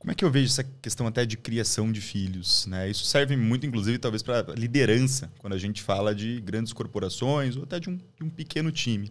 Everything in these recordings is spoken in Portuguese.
Como é que eu vejo essa questão até de criação de filhos, né? Isso serve muito, inclusive, talvez para liderança, quando a gente fala de grandes corporações ou até de um pequeno time.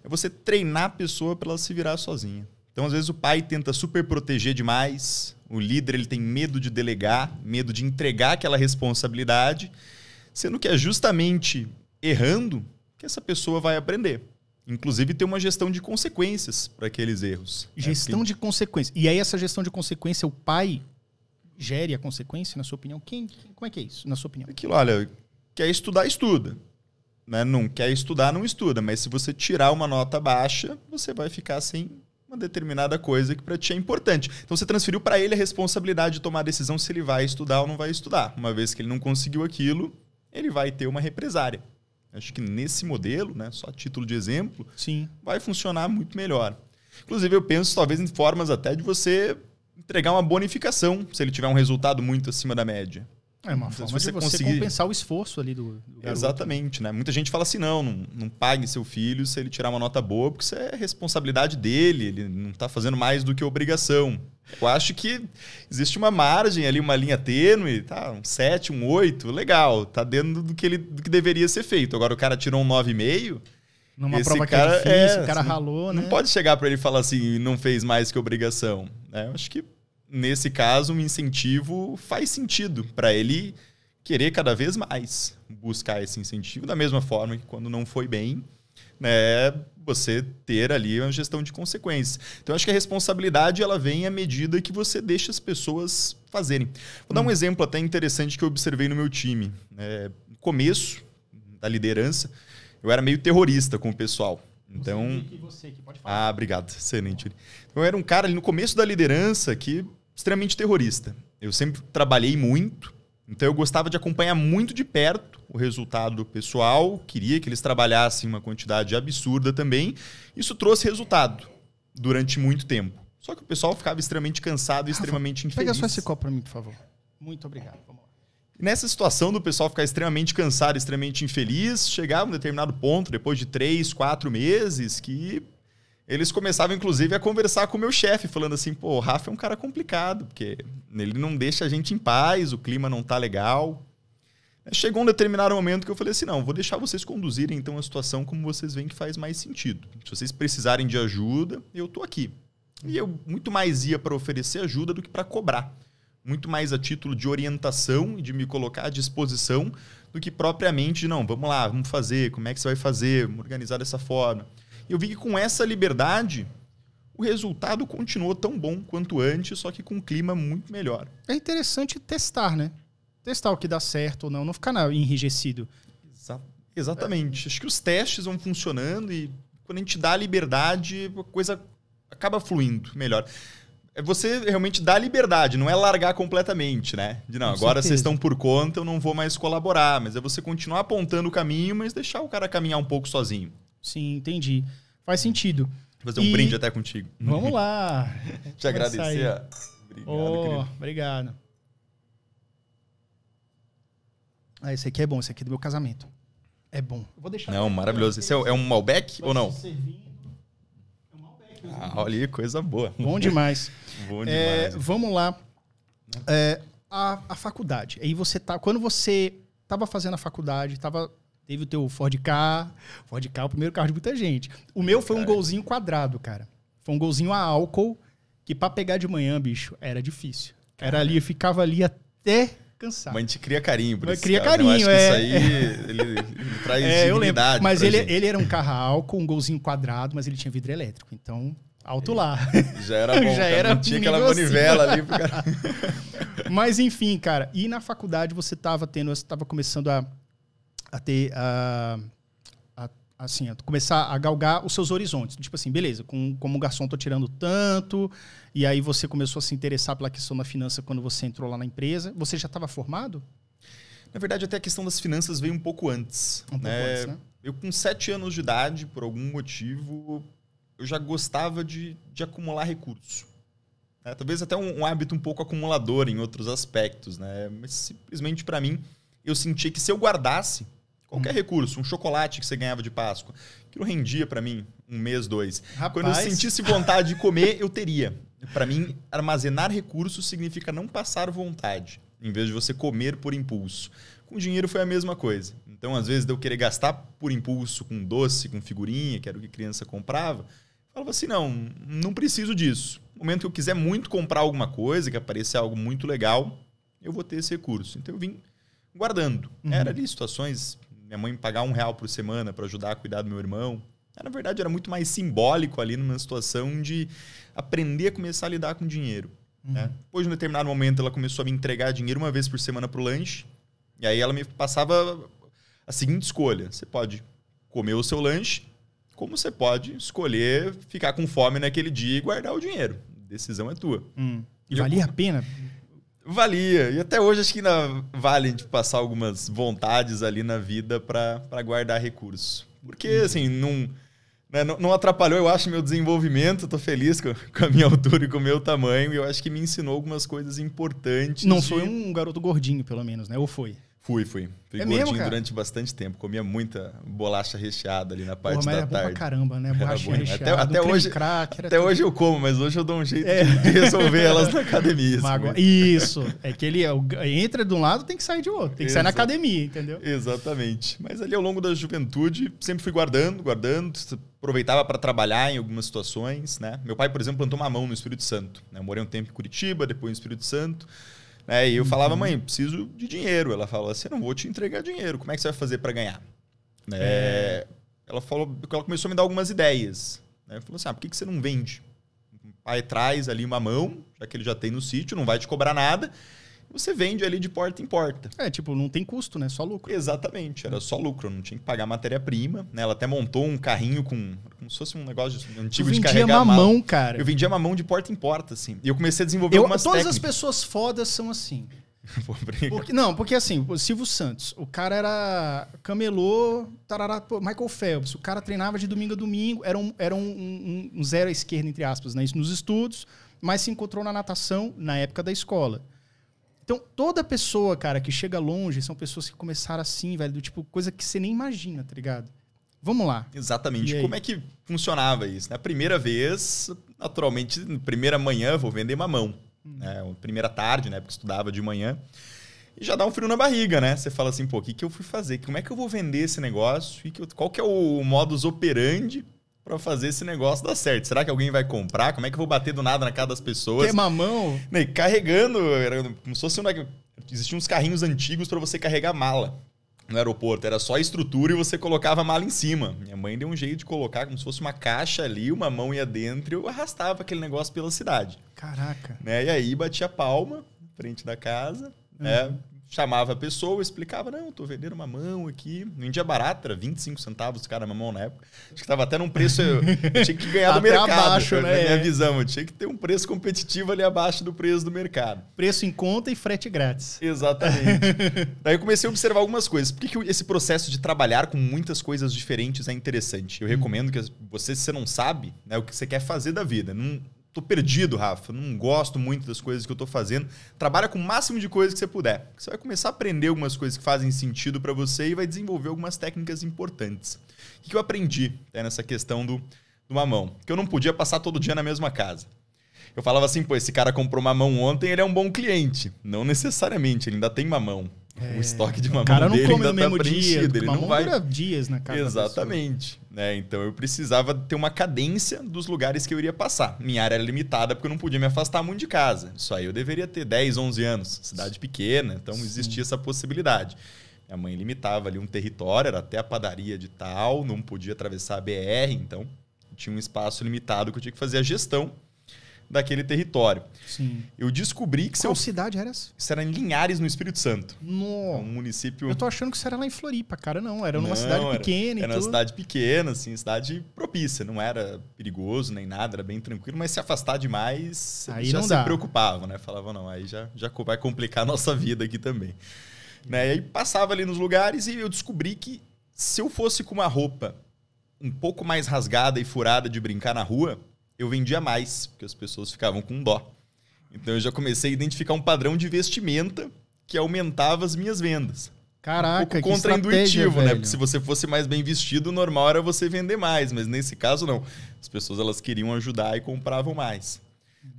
É você treinar a pessoa para ela se virar sozinha. Então, às vezes, o pai tenta super proteger demais, o líder ele tem medo de delegar, medo de entregar aquela responsabilidade, sendo que é justamente errando que essa pessoa vai aprender. Inclusive, ter uma gestão de consequências para aqueles erros. Gestão de consequências. E aí, essa gestão de consequência, o pai gere a consequência, na sua opinião? Como é que é isso, na sua opinião? Aquilo, olha, quer estudar, estuda. Né? Não quer estudar, não estuda. Mas se você tirar uma nota baixa, você vai ficar sem uma determinada coisa que para ti é importante. Então, você transferiu para ele a responsabilidade de tomar a decisão se ele vai estudar ou não vai estudar. Uma vez que ele não conseguiu aquilo, ele vai ter uma represária. Acho que nesse modelo, né, só a título de exemplo, sim, vai funcionar muito melhor. Inclusive, eu penso talvez em formas até de você entregar uma bonificação se ele tiver um resultado muito acima da média. É uma forma de você compensar o esforço ali do garoto. Exatamente, né? Muita gente fala assim, não pague seu filho se ele tirar uma nota boa, porque isso é responsabilidade dele, ele não está fazendo mais do que obrigação. Eu acho que existe uma margem ali, uma linha tênue, tá? Um 7, um 8, legal, tá dentro do que deveria ser feito. Agora o cara tirou um 9,5... Numa prova que é difícil, o cara ralou, né? Não pode chegar para ele e falar assim, não fez mais que obrigação. Né? Eu acho que, nesse caso, um incentivo faz sentido para ele querer cada vez mais buscar esse incentivo, da mesma forma que quando não foi bem, né, você ter ali uma gestão de consequências. Então, eu acho que a responsabilidade ela vem à medida que você deixa as pessoas fazerem. Vou dar um exemplo até interessante que eu observei no meu time. No começo da liderança, eu era meio terrorista com o pessoal. Então, você que pode falar. Obrigado. Excelente. Eu era um cara ali no começo da liderança que extremamente terrorista. Eu sempre trabalhei muito, então eu gostava de acompanhar muito de perto o resultado do pessoal, queria que eles trabalhassem uma quantidade absurda também. Isso trouxe resultado durante muito tempo. Só que o pessoal ficava extremamente cansado e extremamente infeliz. Pega só esse copo para mim, por favor. Muito obrigado. Vamos lá. Nessa situação do pessoal ficar extremamente cansado, extremamente infeliz, chegava um determinado ponto, depois de 3, 4 meses, que eles começavam, inclusive, a conversar com o meu chefe, falando assim, pô, o Rafa é um cara complicado, porque ele não deixa a gente em paz, o clima não tá legal. Chegou um determinado momento que eu falei assim, não, vou deixar vocês conduzirem então a situação como vocês veem que faz mais sentido. Se vocês precisarem de ajuda, eu tô aqui. E eu muito mais ia para oferecer ajuda do que para cobrar. Muito mais a título de orientação e de me colocar à disposição do que propriamente de, não, vamos lá, vamos fazer, como é que você vai fazer, vamos organizar dessa forma. E eu vi que com essa liberdade, o resultado continuou tão bom quanto antes, só que com um clima muito melhor. É interessante testar, né? Testar o que dá certo ou não ficar enrijecido. Exatamente. Acho que os testes vão funcionando e quando a gente dá a liberdade, a coisa acaba fluindo melhor. É você realmente dar liberdade, não é largar completamente, né? De não, agora vocês estão por conta, eu não vou mais colaborar. Mas é você continuar apontando o caminho, mas deixar o cara caminhar um pouco sozinho. Sim, entendi. Faz sentido. Vou fazer um brinde até contigo. Vamos lá. Te agradecer. Obrigado, querido. Obrigado. Esse aqui é bom, esse aqui é do meu casamento. É bom. Eu vou deixar. Não, maravilhoso. Esse é um Malbec ou não? Olha aí, coisa boa. Bom demais. Bom demais. Vamos lá. A faculdade. Aí você quando você estava fazendo a faculdade, teve o teu Ford Ka. Ford Ka é o primeiro carro de muita gente. O meu foi um golzinho quadrado, cara. Foi um golzinho a álcool que para pegar de manhã, bicho, era difícil. Era ali, eu ficava ali até cansado. Mas a gente cria carinho por isso. Cria carinho, eu acho que isso aí ele traz dignidade. Mas ele era um carro a álcool, um golzinho quadrado, mas ele tinha vidro elétrico. Então, alto lá. Já era bom. Já era não tinha aquela manivela ali. Pro cara. Mas enfim, cara. E na faculdade você estava começando a começar a galgar os seus horizontes. Tipo assim, beleza, como garçom tô tirando tanto, e aí você começou a se interessar pela questão da finança quando você entrou lá na empresa. Você já estava formado? Na verdade, até a questão das finanças veio um pouco antes. Antes, né? Eu, com 7 anos de idade, por algum motivo, eu já gostava de acumular recursos. Talvez até um hábito um pouco acumulador em outros aspectos. Né? Mas simplesmente, para mim, eu senti que se eu guardasse qualquer recurso, um chocolate que você ganhava de Páscoa, aquilo rendia para mim 1 mês, 2. Rapaz. Quando eu sentisse vontade de comer, eu teria. Para mim, armazenar recursos significa não passar vontade, em vez de você comer por impulso. Com dinheiro foi a mesma coisa. Então, às vezes, eu querer gastar por impulso com doce, com figurinha, que era o que criança comprava, eu falava assim, não preciso disso. No momento que eu quiser muito comprar alguma coisa, que aparecer algo muito legal, eu vou ter esse recurso. Então, eu vim guardando. Era ali situações, minha mãe pagar R$1 por semana para ajudar a cuidar do meu irmão. Na verdade, era muito mais simbólico ali numa situação de aprender a começar a lidar com dinheiro. Né? Depois, de um determinado momento, ela começou a me entregar dinheiro uma vez por semana para o lanche. E aí ela me passava a seguinte escolha. Você pode comer o seu lanche, como você pode escolher ficar com fome naquele dia e guardar o dinheiro. A decisão é tua. E valia a pena? Valia. E até hoje acho que ainda vale a gente passar algumas vontades ali na vida para guardar recursos. Porque, assim, não atrapalhou, eu acho, meu desenvolvimento. Estou feliz com a minha altura e com o meu tamanho. E eu acho que me ensinou algumas coisas importantes. Não foi um garoto gordinho, pelo menos, né? Ou foi? Fui gordinho durante bastante tempo. Comia muita bolacha recheada ali na parte da tarde. Mas era bom pra caramba, né? Bolacha recheada, até hoje eu como, mas hoje eu dou um jeito de resolver elas na academia. Isso. É que ele entra de um lado, tem que sair de outro. Tem que sair na academia, entendeu? Exatamente. Mas ali ao longo da juventude, sempre fui guardando. Aproveitava para trabalhar em algumas situações, né? Meu pai, por exemplo, plantou mamão no Espírito Santo. Eu morei um tempo em Curitiba, depois no Espírito Santo. E eu falava, mãe, preciso de dinheiro. Ela falava assim, não vou te entregar dinheiro. Como é que você vai fazer para ganhar? Ela começou a me dar algumas ideias. Ela falou assim, por que você não vende? O pai traz ali uma mão, já que ele já tem no sítio, não vai te cobrar nada. Você vende ali de porta em porta. Não tem custo, né? Só lucro. Exatamente, era só lucro. Eu não tinha que pagar matéria-prima. Né? Ela até montou um carrinho como se fosse um negócio antigo de carregar mamão. Eu vendia mamão, cara. Eu vendia mamão de porta em porta, assim. E eu comecei a desenvolver algumas técnicas. Todas as pessoas fodas são assim. Porque assim, o Silvio Santos, o cara era camelô, Michael Phelps, o cara treinava de domingo a domingo, era um zero à esquerda, entre aspas, né? Isso nos estudos, mas se encontrou na natação na época da escola. Então, toda pessoa, cara, que chega longe, são pessoas que começaram assim, velho, do tipo, coisa que você nem imagina, tá ligado? Vamos lá. Exatamente. Como é que funcionava isso? Na primeira vez, naturalmente, na primeira manhã, vou vender mamão. Né? Primeira tarde, né? Porque estudava de manhã. E já dá um frio na barriga, né? Você fala assim, o que eu fui fazer? Como é que eu vou vender esse negócio? Qual que é o modus operandi para fazer esse negócio dar certo? Será que alguém vai comprar? Como é que eu vou bater do nada na cara das pessoas? Que mamão? E carregando, era como se fosse existiam uns carrinhos antigos para você carregar mala no aeroporto. Era só a estrutura e você colocava a mala em cima. Minha mãe deu um jeito de colocar como se fosse uma caixa ali, uma mão ia dentro e eu arrastava aquele negócio pela cidade. Caraca. Né? E aí batia palma na frente da casa, né? Chamava a pessoa, explicava, não, tô vendendo mamão aqui. Vendia barato, era 25 centavos cada mamão na época. Acho que tava até num preço, eu tinha que ganhar do mercado. Abaixo, né? Na minha visão, eu tinha que ter um preço competitivo ali abaixo do preço do mercado. Preço em conta e frete grátis. Exatamente. Daí eu comecei a observar algumas coisas. Por que esse processo de trabalhar com muitas coisas diferentes é interessante? Eu recomendo que você, se você não sabe, né, o que você quer fazer da vida, tô perdido, Rafa. Não gosto muito das coisas que eu tô fazendo. Trabalha com o máximo de coisas que você puder. Você vai começar a aprender algumas coisas que fazem sentido para você e vai desenvolver algumas técnicas importantes. O que eu aprendi nessa questão do mamão? Que eu não podia passar todo dia na mesma casa. Eu falava assim, esse cara comprou mamão ontem, ele é um bom cliente. Não necessariamente, ele ainda tem mamão. O estoque de mamão dele ainda tá preenchido. Ele não vai dura dias na casa. Exatamente. Né? Então eu precisava ter uma cadência dos lugares que eu iria passar. Minha área era limitada porque eu não podia me afastar muito de casa. Isso aí eu deveria ter 10, 11 anos. Cidade pequena, então existia essa possibilidade. Minha mãe limitava ali um território, era até a padaria de tal, não podia atravessar a BR, então tinha um espaço limitado que eu tinha que fazer a gestão daquele território. Sim. Eu descobri que... Qual cidade era essa? Isso era em Linhares, no Espírito Santo. Um município... Eu tô achando que isso era lá em Floripa, cara. Não, era numa cidade pequena. Era uma cidade pequena, assim, cidade propícia. Não era perigoso nem nada, era bem tranquilo. Mas se afastar demais, aí já não se preocupava, né? Falava, não, aí já vai complicar a nossa vida aqui também. Né? E aí passava ali nos lugares e eu descobri que se eu fosse com uma roupa um pouco mais rasgada e furada de brincar na rua, eu vendia mais, porque as pessoas ficavam com dó. Então eu já comecei a identificar um padrão de vestimenta que aumentava as minhas vendas. Caraca, um pouco contraintuitivo, né? Porque se você fosse mais bem vestido, o normal era você vender mais, mas nesse caso não. As pessoas elas queriam ajudar e compravam mais.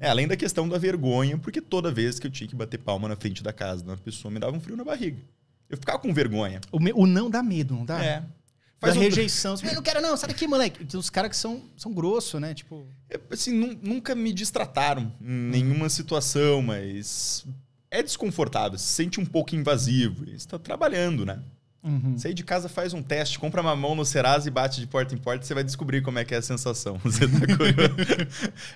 Além da questão da vergonha, porque toda vez que eu tinha que bater palma na frente da casa de uma pessoa, me dava um frio na barriga. Eu ficava com vergonha. O não dá medo, não dá? É. Faz rejeição. Eu não quero não, sai daqui, moleque. Tem uns caras que são grossos, né? Tipo... Assim, nunca me distrataram em nenhuma situação, mas é desconfortável, se sente um pouco invasivo. Você está trabalhando, né? Uhum. Sai de casa, faz um teste, compra mamão no Serasa e bate de porta em porta, você vai descobrir como é que é a sensação. Você tá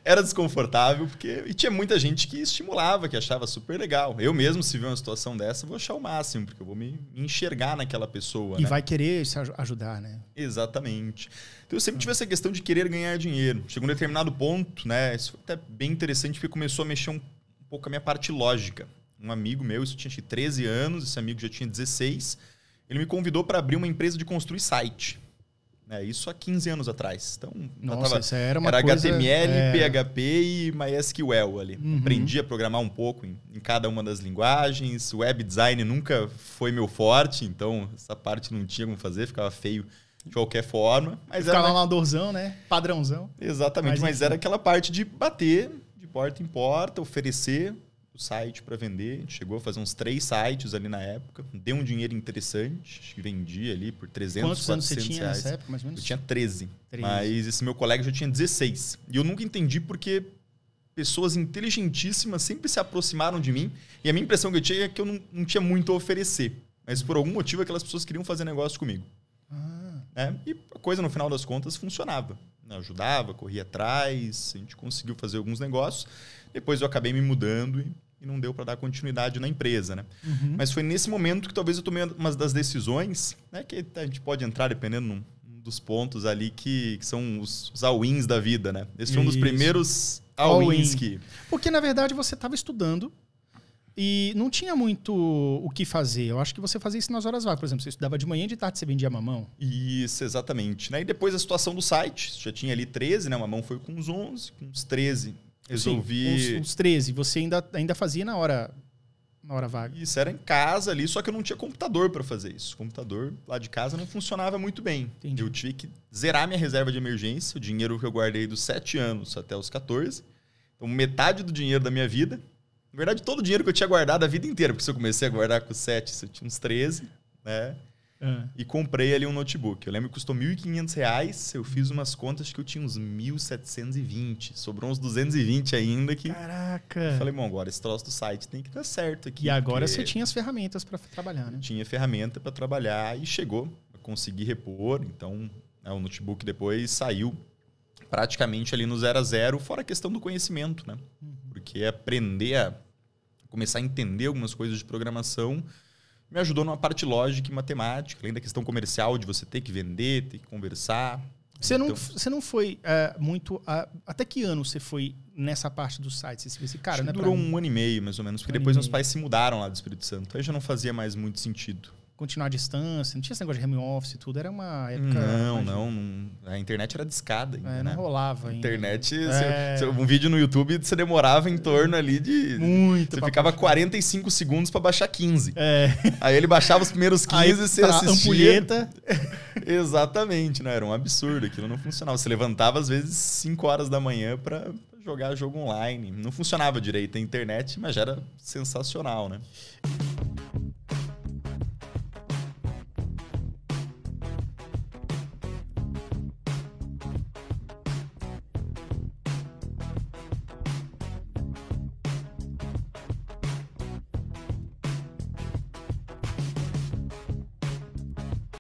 Era desconfortável, porque... E tinha muita gente que estimulava, que achava super legal. Eu mesmo, se ver uma situação dessa, vou achar o máximo, porque eu vou me enxergar naquela pessoa. E vai querer se ajudar, né? Exatamente. Então eu sempre tive essa questão de querer ganhar dinheiro. Chegou um determinado ponto, né? Isso foi até bem interessante, porque começou a mexer um pouco a minha parte lógica. Um amigo meu, isso tinha 13 anos, esse amigo já tinha 16... Ele me convidou para abrir uma empresa de construir site. Isso há 15 anos atrás. Então, nossa, isso era uma era coisa... HTML, PHP e MySQL ali. Uhum. Aprendi a programar um pouco em cada uma das linguagens. Web design nunca foi meu forte, então essa parte não tinha como fazer, ficava feio de qualquer forma. Mas ficava amadorzão, né? Padrãozão. Exatamente, mas era aquela parte de bater de porta em porta, oferecer o site para vender. A gente chegou a fazer uns 3 sites ali na época. Deu um dinheiro interessante. Acho que vendi ali por 300, Quantos anos você tinha reais. nessa época, mais ou menos? Eu tinha 13. Mas esse meu colega já tinha 16. E eu nunca entendi porque pessoas inteligentíssimas sempre se aproximaram de mim. E a minha impressão que eu tinha é que eu não tinha muito a oferecer. Mas por algum motivo aquelas pessoas queriam fazer negócio comigo. E a coisa, no final das contas, funcionava. Eu ajudava, corria atrás. A gente conseguiu fazer alguns negócios. Depois eu acabei me mudando e não deu para dar continuidade na empresa, né? Uhum. Mas foi nesse momento que talvez eu tomei uma das decisões, né, que a gente pode entrar dependendo num dos pontos ali que são os all-ins da vida, né? Esse foi um dos primeiros all-ins que... Porque, na verdade, você estava estudando e não tinha muito o que fazer. Eu acho que você fazia isso nas horas vagas. Por exemplo, você estudava de manhã e de tarde você vendia mamão. Isso, exatamente. Né? E depois a situação do site, já tinha ali 13, né? O mamão foi com uns 11, com uns 13... Resolvi... Sim, uns 13. Você ainda fazia na hora vaga. Isso, era em casa ali, só que eu não tinha computador para fazer isso. O computador lá de casa não funcionava muito bem. Entendi. Eu tive que zerar minha reserva de emergência, o dinheiro que eu guardei dos 7 anos até os 14. Então, metade do dinheiro da minha vida. Na verdade, todo o dinheiro que eu tinha guardado a vida inteira, porque se eu comecei a guardar com 7, eu tinha uns 13, né? E comprei ali um notebook. Eu lembro que custou R$ 1.500. Eu fiz umas contas que eu tinha uns 1.720. Sobrou uns 220 ainda que... Caraca! Eu falei, bom, agora esse troço do site tem que dar certo aqui. E agora você tinha as ferramentas para trabalhar, né? Tinha ferramenta para trabalhar e chegou a conseguir repor. Então, o notebook depois saiu praticamente ali no 0 a 0, fora a questão do conhecimento, né? Porque aprender a começar a entender algumas coisas de programação me ajudou numa parte lógica e matemática, além da questão comercial de você ter que vender, ter que conversar. Você não foi muito... até que ano você foi nessa parte do site? Você disse, cara, durou 1 ano e meio, mais ou menos, porque depois meus pais se mudaram lá do Espírito Santo. Aí já não fazia mais muito sentido. Continuar à distância, não tinha esse negócio de home office e tudo, era uma época... Não. A internet era discada ainda, não rolava ainda. Internet, um vídeo no YouTube, você demorava em torno ali de... Muito. Você ficava 45 segundos para baixar 15. Aí ele baixava os primeiros 15 e você assistia... Ampulheta. Exatamente, né? Era um absurdo, aquilo não funcionava. Você levantava às vezes 5 horas da manhã para jogar jogo online. Não funcionava direito a internet, mas já era sensacional, né?